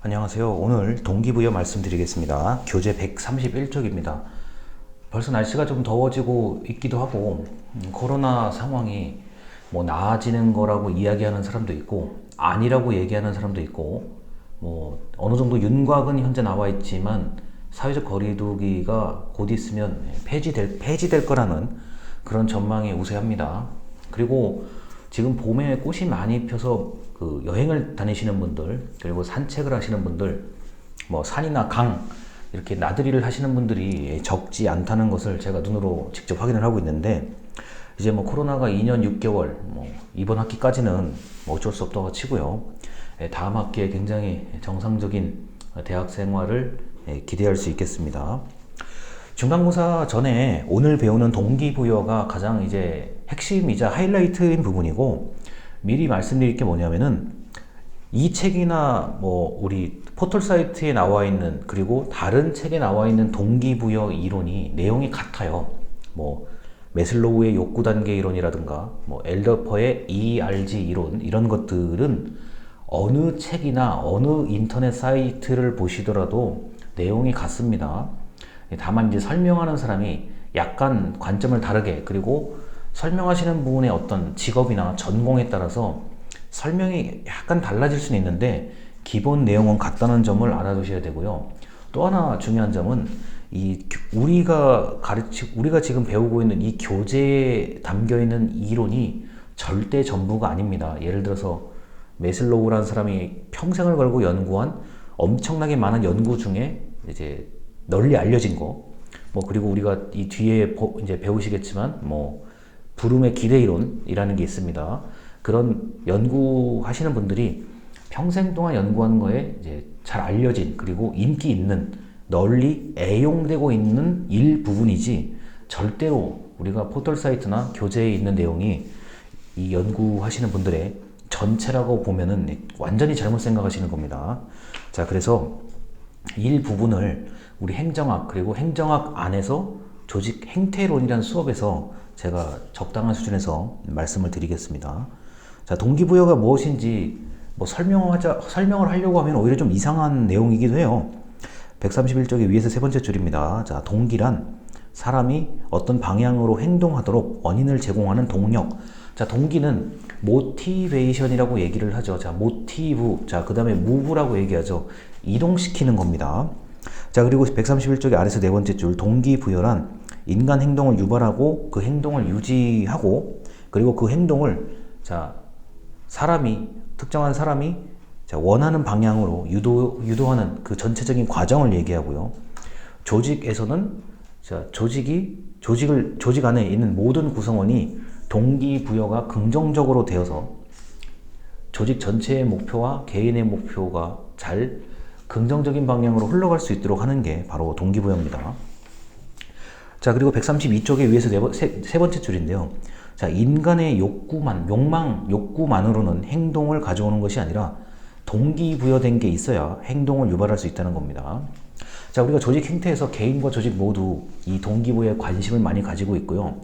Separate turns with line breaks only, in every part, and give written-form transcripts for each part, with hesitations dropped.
안녕하세요. 오늘 동기부여 말씀드리겠습니다. 교재 131쪽입니다. 벌써 날씨가 좀 더워지고 있기도 하고 코로나 상황이 뭐 나아지는 거라고 이야기하는 사람도 있고 아니라고 얘기하는 사람도 있고 뭐 어느 정도 윤곽은 현재 나와 있지만 사회적 거리두기가 곧 있으면 폐지될 거라는 그런 전망이 우세합니다. 그리고 지금 봄에 꽃이 많이 펴서 그 여행을 다니시는 분들, 그리고 산책을 하시는 분들, 뭐 산이나 강 이렇게 나들이를 하시는 분들이 적지 않다는 것을 제가 눈으로 직접 확인을 하고 있는데, 이제 뭐 코로나가 2년 6개월, 뭐 이번 학기까지는 뭐 어쩔 수 없다고 치고요. 다음 학기에 굉장히 정상적인 대학 생활을 기대할 수 있겠습니다. 중간고사 전에 오늘 배우는 동기부여가 가장 이제 핵심이자 하이라이트인 부분이고, 미리 말씀드릴 게 뭐냐면은 이 책이나 뭐 우리 포털 사이트에 나와 있는, 그리고 다른 책에 나와 있는 동기부여 이론이 내용이 같아요. 뭐 메슬로우의 욕구 단계 이론이라든가 뭐 엘더퍼의 ERG 이론, 이런 것들은 어느 책이나 어느 인터넷 사이트를 보시더라도 내용이 같습니다. 다만 이제 설명하는 사람이 약간 관점을 다르게, 그리고 설명하시는 분의 어떤 직업이나 전공에 따라서 설명이 약간 달라질 수는 있는데 기본 내용은 같다는 점을 알아두셔야 되고요. 또 하나 중요한 점은 우리가 지금 배우고 있는 이 교재에 담겨 있는 이론이 절대 전부가 아닙니다. 예를 들어서 메슬로우라는 사람이 평생을 걸고 연구한 엄청나게 많은 연구 중에 이제 널리 알려진 거, 뭐 그리고 우리가 이 뒤에 이제 배우시겠지만 뭐 브룸의 기대 이론이라는 게 있습니다. 그런 연구하시는 분들이 평생 동안 연구한 거에 이제 잘 알려진, 그리고 인기 있는, 널리 애용되고 있는 일부분이지, 절대로 우리가 포털 사이트나 교재에 있는 내용이 이 연구하시는 분들의 전체라고 보면은 완전히 잘못 생각하시는 겁니다. 자, 그래서 일부분을 우리 행정학, 그리고 행정학 안에서 조직 행태론이라는 수업에서 제가 적당한 수준에서 말씀을 드리겠습니다. 자, 동기부여가 무엇인지 뭐 설명을 하려고 하면 오히려 좀 이상한 내용이기도 해요. 131쪽의 위에서 세 번째 줄입니다. 자, 동기란 사람이 어떤 방향으로 행동하도록 원인을 제공하는 동력. 자, 동기는 모티베이션이라고 얘기를 하죠. 자, 모티브. 자, 그 다음에 무브라고 얘기하죠. 이동시키는 겁니다. 자, 그리고 131쪽의 아래서 네 번째 줄, 동기부여란 인간 행동을 유발하고 그 행동을 유지하고, 그리고 그 행동을 특정한 사람이 원하는 방향으로 유도하는 그 전체적인 과정을 얘기하고요. 조직에서는 조직 안에 있는 모든 구성원이 동기부여가 긍정적으로 되어서 조직 전체의 목표와 개인의 목표가 잘 긍정적인 방향으로 흘러갈 수 있도록 하는 게 바로 동기부여입니다. 자, 그리고 132쪽에 위에서 세 번째 줄인데요. 자, 인간의 욕구만으로는 행동을 가져오는 것이 아니라 동기부여된 게 있어야 행동을 유발할 수 있다는 겁니다. 자, 우리가 조직 행태에서 개인과 조직 모두 이 동기부여에 관심을 많이 가지고 있고요.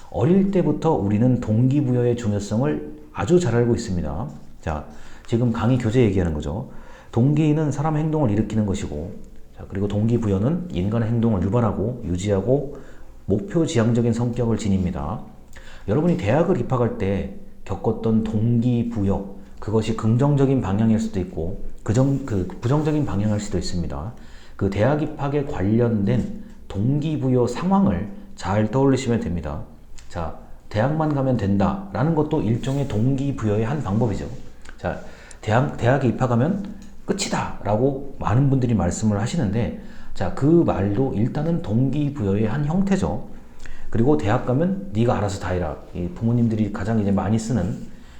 어릴 때부터 우리는 동기부여의 중요성을 아주 잘 알고 있습니다. 자, 지금 강의 교재 얘기하는 거죠. 동기는 사람의 행동을 일으키는 것이고, 자, 그리고 동기부여는 인간의 행동을 유발하고 유지하고 목표 지향적인 성격을 지닙니다. 여러분이 대학을 입학할 때 겪었던 동기부여, 그것이 긍정적인 방향일 수도 있고 부정적인 방향일 수도 있습니다. 그 대학 입학에 관련된 동기부여 상황을 잘 떠올리시면 됩니다. 자, 대학만 가면 된다라는 것도 일종의 동기부여의 한 방법이죠. 자, 대학에 입학하면 끝이다 라고 많은 분들이 말씀을 하시는데, 자, 그 말도 일단은 동기부여의 한 형태죠. 그리고 대학 가면 네가 알아서 다 해라. 이 부모님들이 가장 이제 많이 쓰는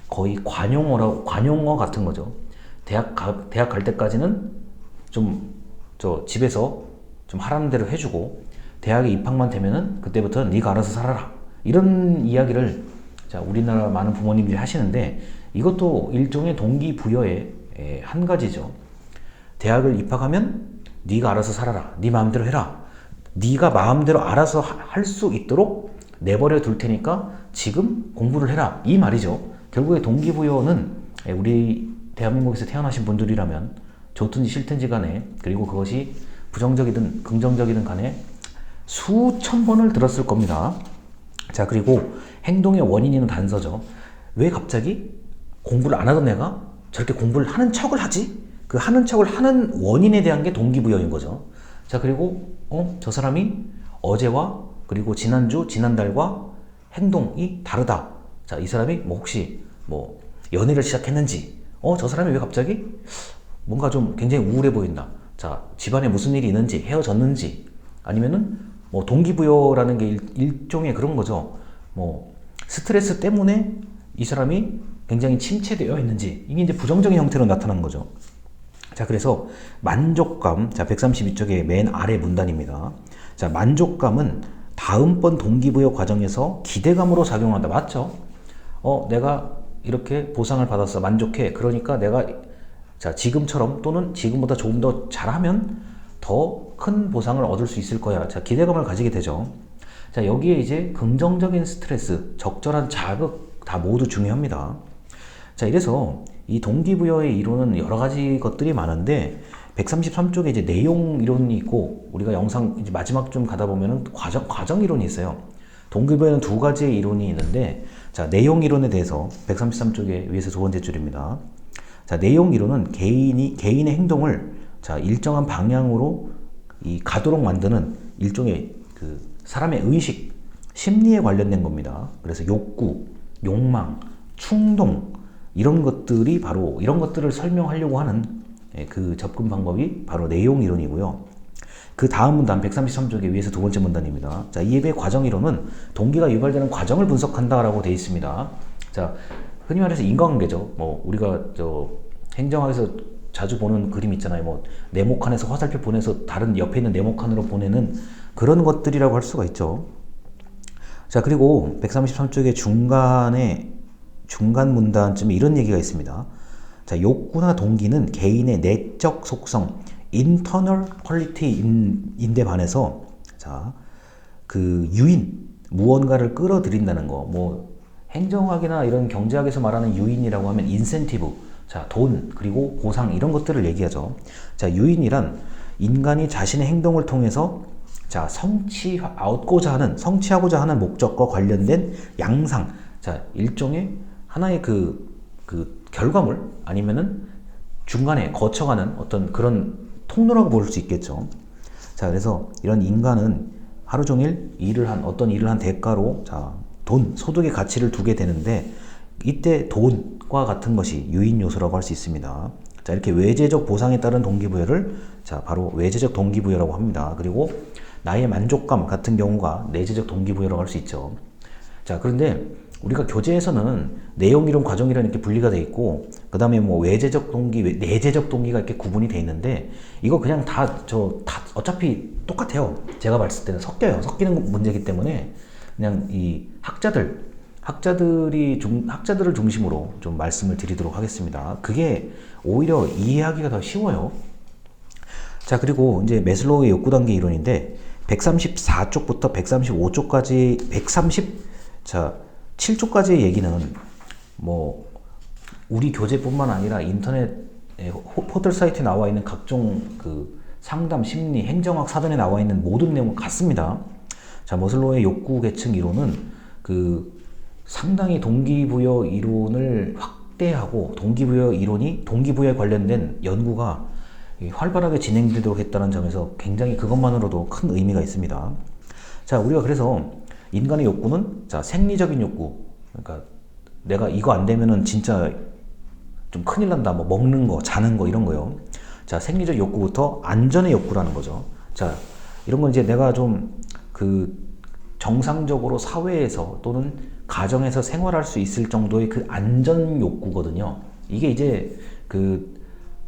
거의 관용어 같은 거죠. 대학 갈 때까지는 집에서 좀 하라는 대로 해주고, 대학에 입학만 되면은 그때부터는 네가 알아서 살아라. 이런 이야기를 우리나라 많은 부모님들이 하시는데, 이것도 일종의 동기부여의 한 가지죠. 대학을 입학하면 네가 알아서 살아라. 네 마음대로 해라. 네가 마음대로 알아서 할 수 있도록 내버려 둘 테니까 지금 공부를 해라. 이 말이죠. 결국에 동기부여는 우리 대한민국에서 태어나신 분들이라면 좋든지 싫든지 간에, 그리고 그것이 부정적이든 긍정적이든 간에 수천 번을 들었을 겁니다. 자, 그리고 행동의 원인은 단서죠. 왜 갑자기 공부를 안 하던 애가 저렇게 공부를 하는 척을 하지? 그 하는 척을 하는 원인에 대한 게 동기부여인 거죠. 자, 그리고 저 사람이 어제와 그리고 지난주, 지난달과 행동이 다르다. 자, 이 사람이 뭐 혹시 뭐 연애를 시작했는지, 저 사람이 왜 갑자기 뭔가 좀 굉장히 우울해 보인다. 자, 집안에 무슨 일이 있는지, 헤어졌는지, 아니면은 뭐 동기부여라는 게 일종의 그런 거죠. 뭐 스트레스 때문에 이 사람이 굉장히 침체되어 있는지, 이게 이제 부정적인 형태로 나타난 거죠. 자, 그래서 만족감, 자, 132쪽의 맨 아래 문단입니다. 자, 만족감은 다음번 동기부여 과정에서 기대감으로 작용한다. 맞죠? 내가 이렇게 보상을 받았어. 만족해. 그러니까 내가 자, 지금처럼 또는 지금보다 조금 더 잘하면 더 큰 보상을 얻을 수 있을 거야. 자, 기대감을 가지게 되죠. 자, 여기에 이제 긍정적인 스트레스, 적절한 자극 다 모두 중요합니다. 자, 이래서 이 동기부여의 이론은 여러 가지 것들이 많은데 133쪽에 이제 내용 이론이 있고, 우리가 영상 이제 마지막 좀 가다 보면은 과정 이론이 있어요. 동기부여는 두 가지의 이론이 있는데, 자, 내용 이론에 대해서 133쪽에 위에서 두 번째 줄입니다. 자, 내용 이론은 개인의 행동을 자, 일정한 방향으로 가도록 만드는 일종의 그 사람의 의식, 심리에 관련된 겁니다. 그래서 욕구, 욕망, 충동, 이런 것들이 바로 이런 것들을 설명하려고 하는 그 접근 방법이 바로 내용 이론이고요. 그 다음 문단 133쪽에 위에서 두 번째 문단입니다. 자, 이에 비해 과정 이론은 동기가 유발되는 과정을 분석한다라고 되어 있습니다. 자, 흔히 말해서 인과관계죠. 뭐 우리가 행정학에서 자주 보는 그림 있잖아요. 뭐 네모칸에서 화살표 보내서 다른 옆에 있는 네모칸으로 보내는 그런 것들이라고 할 수가 있죠. 자, 그리고 133쪽의 중간 문단쯤에 이런 얘기가 있습니다. 자, 욕구나 동기는 개인의 내적 속성, internal quality인데 반해서, 자, 그 유인, 무언가를 끌어들인다는 거, 뭐 행정학이나 이런 경제학에서 말하는 유인이라고 하면 인센티브, 자, 돈, 그리고 보상, 이런 것들을 얘기하죠. 자, 유인이란 인간이 자신의 행동을 통해서 자, 성취하고자 하는 목적과 관련된 양상, 자, 일종의 하나의 그 결과물, 아니면은 중간에 거쳐가는 어떤 그런 통로라고 볼 수 있겠죠. 자, 그래서 이런 인간은 하루 종일 어떤 일을 한 대가로, 자, 소득의 가치를 두게 되는데, 이때 돈과 같은 것이 유인 요소라고 할 수 있습니다. 자, 이렇게 외재적 보상에 따른 동기부여를 자, 바로 외재적 동기부여라고 합니다. 그리고 나의 만족감 같은 경우가 내재적 동기부여라고 할 수 있죠. 자, 그런데 우리가 교재에서는 내용이론, 과정이론 이렇게 분리가 돼 있고, 그 다음에 뭐 외재적 동기, 내재적 동기가 이렇게 구분이 돼 있는데, 이거 그냥 다 어차피 똑같아요. 제가 봤을 때는 섞이는 문제이기 때문에 그냥 이 학자들을 중심으로 좀 말씀을 드리도록 하겠습니다. 그게 오히려 이해하기가 더 쉬워요. 자, 그리고 이제 매슬로우의 욕구 단계 이론인데 134쪽부터 135쪽까지 137쪽까지의 얘기는 뭐 우리 교재뿐만 아니라 인터넷 포털 사이트에 나와 있는 각종 그 상담, 심리, 행정학 사전에 나와 있는 모든 내용은 같습니다. 자, 머슬로우의 욕구 계층 이론은 그 상당히 동기부여 이론을 확대하고 동기부여에 관련된 연구가 활발하게 진행되도록 했다는 점에서 굉장히 그것만으로도 큰 의미가 있습니다. 자, 우리가 그래서 인간의 욕구는 자, 생리적인 욕구, 그러니까 내가 이거 안 되면은 진짜 좀 큰일 난다, 뭐 먹는 거, 자는 거, 이런 거요. 자, 생리적 욕구부터 안전의 욕구라는 거죠. 자, 이런 건 이제 내가 좀 정상적으로 사회에서 또는 가정에서 생활할 수 있을 정도의 그 안전 욕구거든요. 이게 이제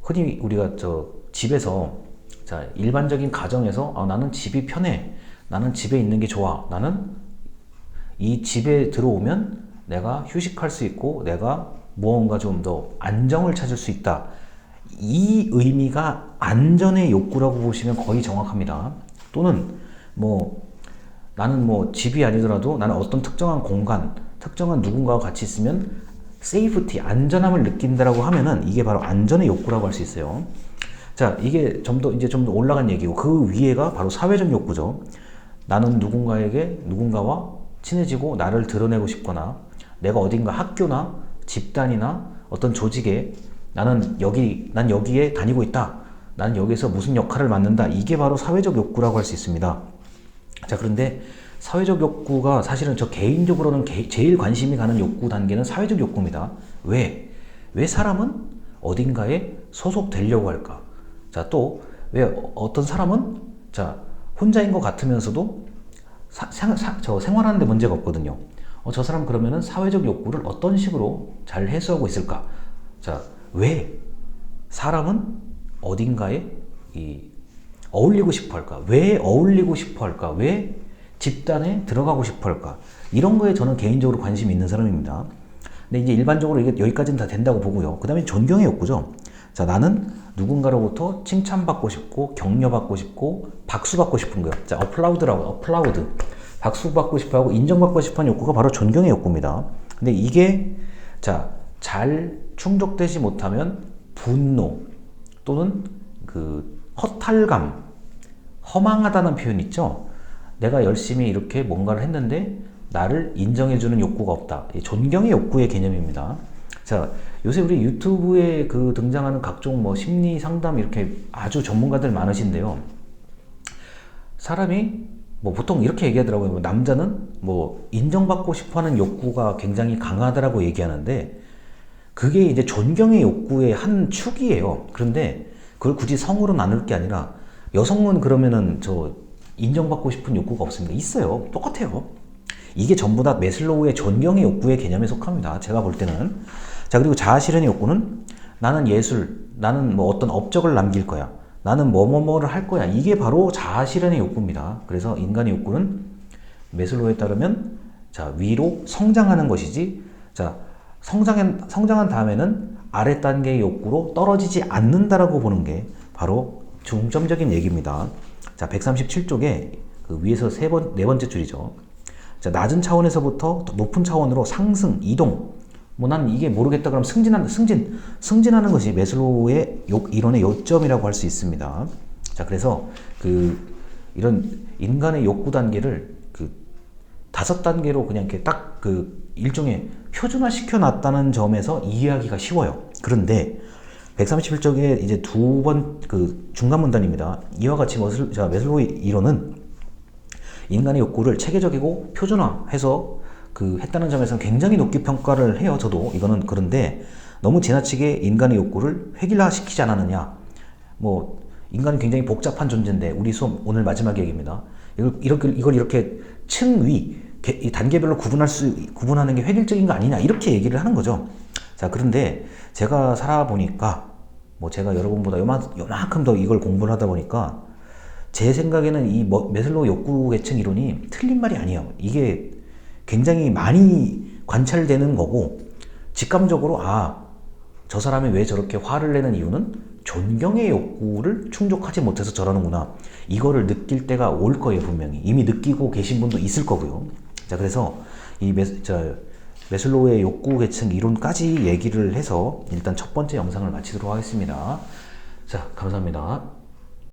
흔히 우리가 집에서, 자, 일반적인 가정에서 나는 집이 편해, 나는 집에 있는 게 좋아, 나는 이 집에 들어오면 내가 휴식할 수 있고 내가 무언가 좀 더 안정을 찾을 수 있다, 이 의미가 안전의 욕구라고 보시면 거의 정확합니다. 또는 나는 집이 아니더라도 나는 어떤 특정한 공간, 특정한 누군가와 같이 있으면 세이프티, 안전함을 느낀다라고 하면은 이게 바로 안전의 욕구라고 할 수 있어요. 자, 이게 좀 더 올라간 얘기고, 그 위에가 바로 사회적 욕구죠. 나는 누군가와 친해지고 나를 드러내고 싶거나, 내가 어딘가 학교나 집단이나 어떤 조직에 난 여기에 다니고 있다. 난 여기서 무슨 역할을 맡는다. 이게 바로 사회적 욕구라고 할 수 있습니다. 자, 그런데 사회적 욕구가 사실은 저 개인적으로는 제일 관심이 가는 욕구 단계는 사회적 욕구입니다. 왜? 왜 사람은 어딘가에 소속되려고 할까? 자, 또 왜 어떤 사람은 자, 혼자인 것 같으면서도 저 생활하는데 문제가 없거든요. 저 사람 그러면은 사회적 욕구를 어떤 식으로 잘 해소하고 있을까? 자, 왜 사람은 어딘가에 어울리고 싶어 할까? 왜 어울리고 싶어 할까? 왜 집단에 들어가고 싶어 할까? 이런 거에 저는 개인적으로 관심이 있는 사람입니다. 근데 이제 일반적으로 이게 여기까지는 다 된다고 보고요. 그 다음에 존경의 욕구죠. 자, 나는 누군가로부터 칭찬받고 싶고, 격려받고 싶고, 박수받고 싶은 거예요. 자, 어플라우드. 박수받고 싶어 하고, 인정받고 싶어 하는 욕구가 바로 존경의 욕구입니다. 근데 이게, 자, 잘 충족되지 못하면 분노, 또는 허탈감, 허망하다는 표현 있죠? 내가 열심히 이렇게 뭔가를 했는데, 나를 인정해주는 욕구가 없다. 존경의 욕구의 개념입니다. 자, 요새 우리 유튜브에 등장하는 각종 심리 상담 이렇게 아주 전문가들 많으신데요. 사람이 보통 이렇게 얘기하더라고요. 남자는 인정받고 싶어 하는 욕구가 굉장히 강하다라고 얘기하는데, 그게 이제 존경의 욕구의 한 축이에요. 그런데 그걸 굳이 성으로 나눌 게 아니라, 여성은 그러면은 인정받고 싶은 욕구가 없습니다. 있어요. 똑같아요. 이게 전부 다 매슬로우의 존경의 욕구의 개념에 속합니다. 제가 볼 때는. 자, 그리고 자아실현의 욕구는 나는 어떤 업적을 남길 거야. 나는 뭐를 할 거야. 이게 바로 자아실현의 욕구입니다. 그래서 인간의 욕구는 매슬로우에 따르면 자, 위로 성장하는 것이지, 자, 성장한 다음에는 아래 단계의 욕구로 떨어지지 않는다라고 보는 게 바로 중점적인 얘기입니다. 자, 137쪽에 위에서 네 번째 줄이죠. 자, 낮은 차원에서부터 높은 차원으로 상승, 이동. 난 이게 모르겠다 그러면 승진하는 것이 매슬로우의 이론의 요점이라고 할 수 있습니다. 자, 그래서 이런 인간의 욕구 단계를 5단계로 그냥 이렇게 딱 일종의 표준화 시켜놨다는 점에서 이해하기가 쉬워요. 그런데 131쪽에 이제 두 번 중간 문단입니다. 이와 같이 매슬로우의 이론은 인간의 욕구를 체계적이고 표준화해서 했다는 점에서는 굉장히 높게 평가를 해요. 저도 이거는. 그런데 너무 지나치게 인간의 욕구를 획일화시키지 않았느냐. 인간은 굉장히 복잡한 존재인데, 우리 수업 오늘 마지막 얘기입니다. 이걸 이렇게 층위 단계별로 구분하는 게 획일적인 거 아니냐, 이렇게 얘기를 하는 거죠. 자, 그런데 제가 살아보니까 제가 여러분보다 요만큼 더 이걸 공부를 하다 보니까 제 생각에는 이 매슬로우 욕구 계층 이론이 틀린 말이 아니에요. 이게 굉장히 많이 관찰되는 거고, 직감적으로 저 사람이 왜 저렇게 화를 내는 이유는 존경의 욕구를 충족하지 못해서 저러는구나, 이거를 느낄 때가 올 거예요. 분명히 이미 느끼고 계신 분도 있을 거고요. 자, 그래서 이 매슬로우의 욕구 계층 이론까지 얘기를 해서 일단 첫 번째 영상을 마치도록 하겠습니다. 자, 감사합니다.